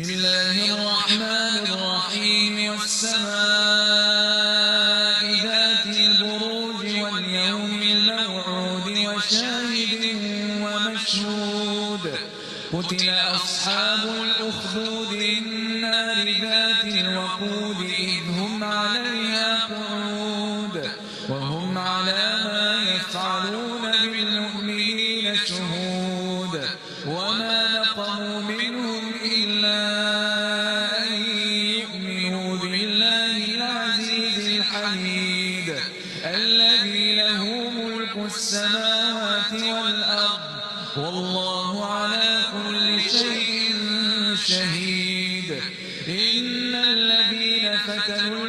الله الرحمن الرحيم والسماء ذات البروج واليوم الموعود وشاهد ومشهود قتل أصحاب الأخدود النار ذات الوقود إذ هم عليها قعود وهم على ما يفعلون بالمؤمنين شهود وما نقموا منهم إلا أن يؤمنوا بالله العزيز الحميد الذي له ملك السماوات والأرض والله على كل شيء شهيد إن الذين فتنوا